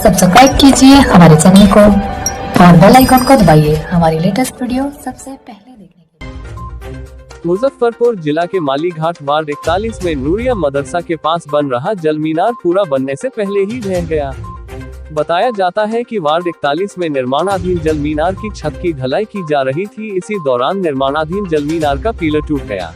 Subscribe कीजिए हमारे channel को और बेल आइकन को दबाइए हमारी लेटेस्ट वीडियो सबसे पहले देखने के लिए। मुजफ्फरपुर जिला के मालीघाट वार्ड 41 में नूरिया मदरसा के पास बन रहा जल मीनार पूरा बनने से पहले ही ढह गया। बताया जाता है कि वार्ड 41 में निर्माणाधीन जल मीनार की छत की ढलाई की जा रही थी। इसी दौरान निर्माणाधीन जल मीनार का पिलर टूट गया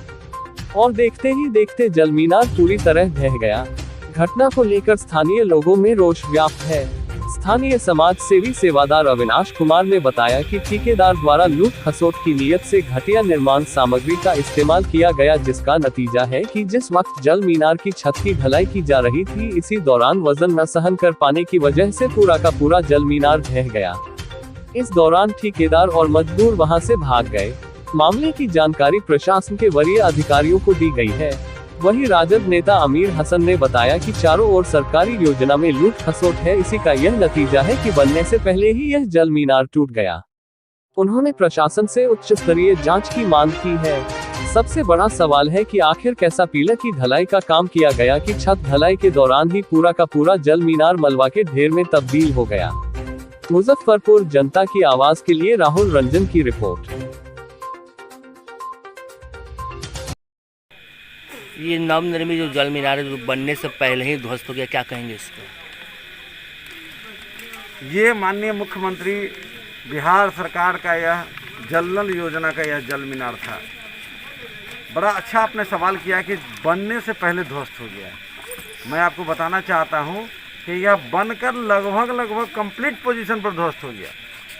और देखते ही देखते जल मीनार पूरी तरह ढह गया। घटना को लेकर स्थानीय लोगों में रोष व्याप्त है। स्थानीय समाज सेवी सेवादार अविनाश कुमार ने बताया कि ठेकेदार द्वारा लूट खसोट की नीयत से घटिया निर्माण सामग्री का इस्तेमाल किया गया, जिसका नतीजा है कि जिस वक्त जल मीनार की छत की ढलाई की जा रही थी, इसी दौरान वजन न सहन कर पाने की वजह से पूरा का पूरा जल मीनार ढह गया। इस दौरान ठेकेदार और मजदूर वहां से भाग गए। मामले की जानकारी प्रशासन के वरीय अधिकारियों को दी गई है। वहीं राजद नेता अमीर हसन ने बताया कि चारों ओर सरकारी योजना में लूट खसोट है, इसी का यह नतीजा है कि बनने से पहले ही यह जल मीनार टूट गया। उन्होंने प्रशासन से उच्च स्तरीय जांच की मांग की है। सबसे बड़ा सवाल है कि आखिर कैसा पिलर की ढलाई का काम किया गया कि छत ढलाई के दौरान ही पूरा का पूरा जल मीनार मलबा के ढेर में तब्दील हो गया। मुजफ्फरपुर जनता की आवाज के लिए राहुल रंजन की रिपोर्ट। ये नवनिर्मित जो जल मीनार है जो बनने से पहले ही ध्वस्त हो गया, क्या कहेंगे इसको? ये माननीय मुख्यमंत्री बिहार सरकार का यह जल नल योजना का यह जल मीनार था। बड़ा अच्छा आपने सवाल किया कि बनने से पहले ध्वस्त हो गया। मैं आपको बताना चाहता हूँ कि यह बनकर लगभग कंप्लीट पोजीशन पर ध्वस्त हो गया,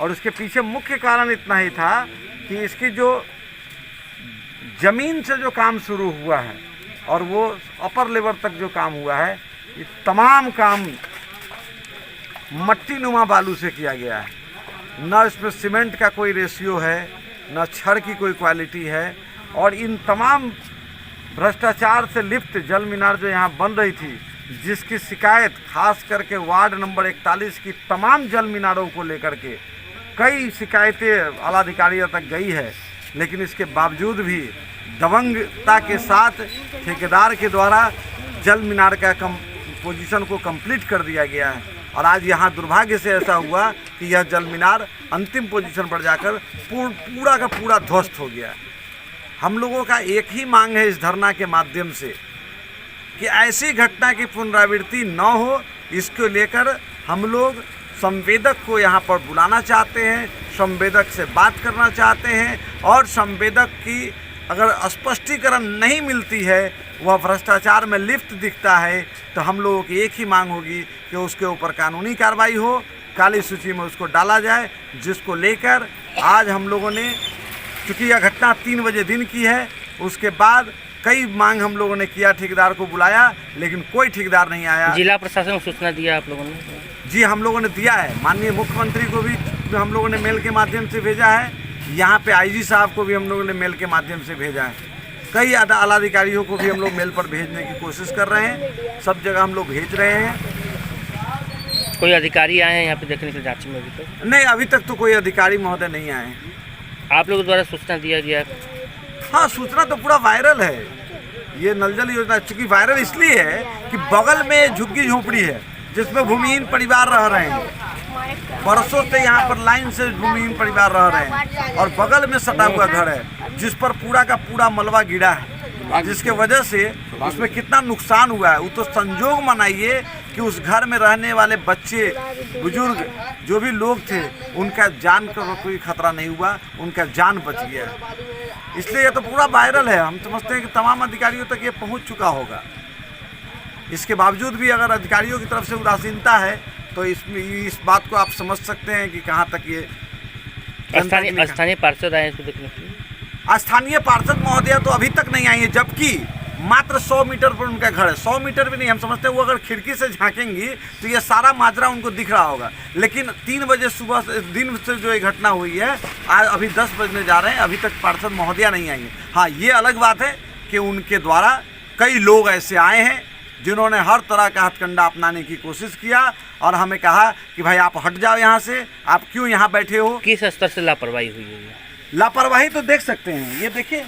और इसके पीछे मुख्य कारण इतना ही था कि इसकी जो ज़मीन से जो काम शुरू हुआ है और वो अपर लेवल तक जो काम हुआ है, ये तमाम काम मट्टी नुमा बालू से किया गया है। न इसमें सीमेंट का कोई रेशियो है, न छड़ की कोई क्वालिटी है, और इन तमाम भ्रष्टाचार से लिप्त जल मीनार जो यहाँ बन रही थी, जिसकी शिकायत खास करके वार्ड नंबर 41 की तमाम जल मीनारों को लेकर के कई शिकायतें आलाधिकारियों तक गई है, लेकिन इसके बावजूद भी दबंगता के साथ ठेकेदार के द्वारा जल मीनार का पोजीशन को कंप्लीट कर दिया गया है। और आज यहाँ दुर्भाग्य से ऐसा हुआ कि यह जल मीनार अंतिम पोजीशन पर जाकर पूरा का पूरा ध्वस्त हो गया। हम लोगों का एक ही मांग है इस धरना के माध्यम से कि ऐसी घटना की पुनरावृत्ति न हो। इसको लेकर हम लोग संवेदक को यहाँ पर बुलाना चाहते हैं, संवेदक से बात करना चाहते हैं, और संवेदक की अगर स्पष्टीकरण नहीं मिलती है, वह भ्रष्टाचार में लिप्त दिखता है, तो हम लोगों की एक ही मांग होगी कि उसके ऊपर कानूनी कार्रवाई हो, काली सूची में उसको डाला जाए। जिसको लेकर आज हम लोगों ने, चूँकि यह घटना 3 बजे दिन की है, उसके बाद कई मांग हम लोगों ने किया, ठेकेदार को बुलाया, लेकिन कोई ठेकेदार नहीं आया। जिला प्रशासन को सूचना दिया आप लोगों ने? जी, हम लोगों ने दिया है। माननीय मुख्यमंत्री को भी हम लोगों ने मेल के माध्यम से भेजा है। यहाँ पे आईजी साहब को भी हम लोगों ने मेल के माध्यम से भेजा है। कई आलाधिकारियों को भी हम लोग मेल पर भेजने की कोशिश कर रहे हैं। सब जगह हम लोग भेज रहे हैं। कोई अधिकारी आए हैं यहाँ पे देखने के लिए जांच में? अभी तक नहीं, अभी तक तो कोई अधिकारी महोदय नहीं आए हैं। आप लोगों द्वारा सूचना दिया गया? हाँ, सूचना तो पूरा वायरल है। ये नल जल योजना चूँकि वायरल इसलिए है कि बगल में झुग्गी झोपड़ी है जिसमें भूमिहीन परिवार रह रहे हैं। बरसों से यहाँ पर लाइन से भूमिहीन परिवार रह रहे हैं, और बगल में सटा हुआ घर है जिस पर पूरा का पूरा मलबा गिरा है, जिसके वजह से उसमें कितना नुकसान हुआ है। वो तो संजोग मनाइए कि उस घर में रहने वाले बच्चे, बुजुर्ग, जो भी लोग थे, उनका जान का कोई खतरा नहीं हुआ, उनका जान बच गया। इसलिए ये तो पूरा वायरल है। हम समझते हैं कि तमाम अधिकारियों तक ये पहुँच चुका होगा। इसके बावजूद भी अगर अधिकारियों की तरफ से उदासीनता है, तो इस बात को आप समझ सकते हैं कि कहाँ तक ये स्थानीय पार्षद आए इसको देखने के लिए? स्थानीय पार्षद महोदय तो अभी तक नहीं आई है, जबकि मात्र 100 मीटर पर उनका घर है। 100 मीटर भी नहीं, हम समझते हैं वो अगर खिड़की से झांकेंगी तो ये सारा माजरा उनको दिख रहा होगा। लेकिन 3 बजे सुबह दिन से जो ये घटना हुई है, आज अभी 10 बजने जा रहे हैं, अभी तक पार्षद महोदया नहीं आई है। हाँ, ये अलग बात है कि उनके द्वारा कई लोग ऐसे आए हैं जिन्होंने हर तरह का हथकंडा अपनाने की कोशिश किया, और हमें कहा कि भाई आप हट जाओ यहाँ से, आप क्यों यहाँ बैठे हो। किस स्तर से लापरवाही हुई है? लापरवाही तो देख सकते हैं, ये देखिए,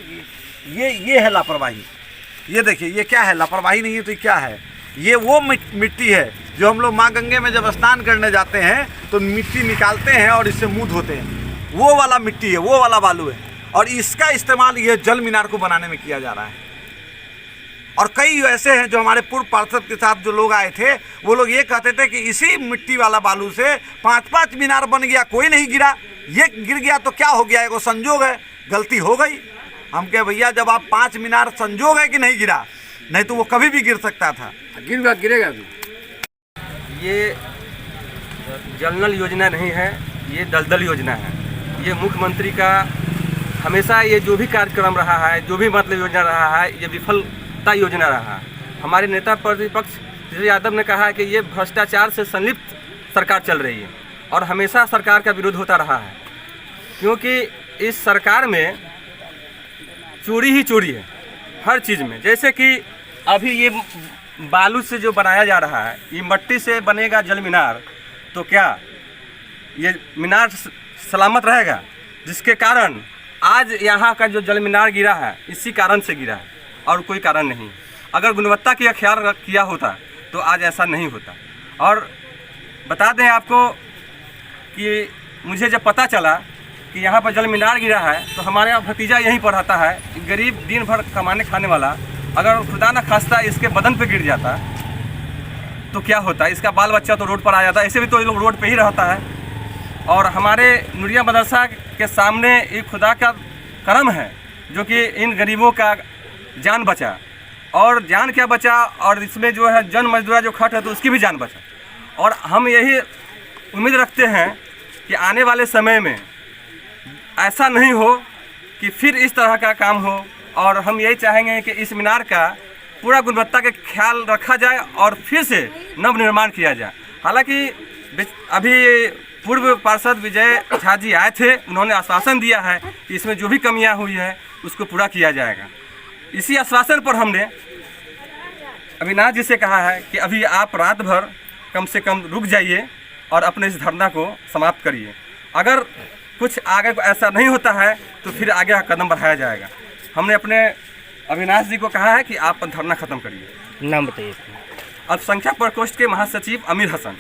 ये है लापरवाही। ये देखिए, ये क्या है? लापरवाही नहीं है तो क्या है? ये वो मिट्टी है जो हम लोग माँ गंगे में जब स्नान करने जाते हैं तो मिट्टी निकालते हैं और इससे मुँह धोते हैं, वो वाला मिट्टी है, वो वाला बालू है। और इसका इस्तेमाल ये जल मीनार को बनाने में किया जा रहा है। और कई ऐसे हैं जो हमारे पूर्व पार्षद के साथ जो लोग आए थे, वो लोग ये कहते थे कि इसी मिट्टी वाला बालू से 5-5 मीनार बन गया, कोई नहीं गिरा, ये गिर गया तो क्या हो गया, एगो संजोग है, गलती हो गई। हम कहे भैया जब आप 5 मीनार संजोग है कि नहीं गिरा, नहीं तो वो कभी भी गिर सकता था। गिरेगा भी। ये जल नल योजना नहीं है, ये दलदल योजना है। ये मुख्यमंत्री का हमेशा ये जो भी कार्यक्रम रहा है, जो भी मतलब योजना रहा है, ये विफलता योजना रहा है। हमारे नेता प्रतिपक्ष तेजस्वी यादव ने कहा है कि ये भ्रष्टाचार से संलिप्त सरकार चल रही है और हमेशा सरकार का विरोध होता रहा है, क्योंकि इस सरकार में चोरी ही चोरी है हर चीज़ में। जैसे कि अभी ये बालू से जो बनाया जा रहा है, ये मिट्टी से बनेगा जल मीनार, तो क्या ये मीनार सलामत रहेगा? जिसके कारण आज यहाँ का जो जल मीनार गिरा है, इसी कारण से गिरा है और कोई कारण नहीं। अगर गुणवत्ता का ख्याल किया होता तो आज ऐसा नहीं होता। और बता दें आपको कि मुझे जब पता चला कि यहाँ पर जल मीनार गिरा है, तो हमारे यहाँ भतीजा यहीं पर रहता है, गरीब दिन भर कमाने खाने वाला, अगर खुदा न खास्ता इसके बदन पे गिर जाता तो क्या होता? इसका बाल बच्चा तो रोड पर आ जाता। ऐसे भी तो ये लोग रोड पे ही रहता है। और हमारे नूरिया मदरसा के सामने ये खुदा का करम है जो कि इन गरीबों का जान बचा, और जान क्या बचा, और इसमें जो है जन मजदूरा जो खट है तो उसकी भी जान बचा। और हम यही उम्मीद रखते हैं कि आने वाले समय में ऐसा नहीं हो कि फिर इस तरह का काम हो, और हम यही चाहेंगे कि इस मीनार का पूरा गुणवत्ता का ख्याल रखा जाए और फिर से नव निर्माण किया जाए। हालांकि अभी पूर्व पार्षद विजय झा जी आए थे, उन्होंने आश्वासन दिया है कि इसमें जो भी कमियां हुई है उसको पूरा किया जाएगा। इसी आश्वासन पर हमने अविनाश जी से कहा है कि अभी आप रात भर कम से कम रुक जाइए और अपने इस धरना को समाप्त करिए। अगर कुछ आगे ऐसा नहीं होता है तो फिर आगे का कदम बढ़ाया जाएगा। हमने अपने अविनाश जी को कहा है कि आप धरना खत्म करिए। नाम बताइए। अल्पसंख्यक प्रकोष्ठ के महासचिव अमीर हसन।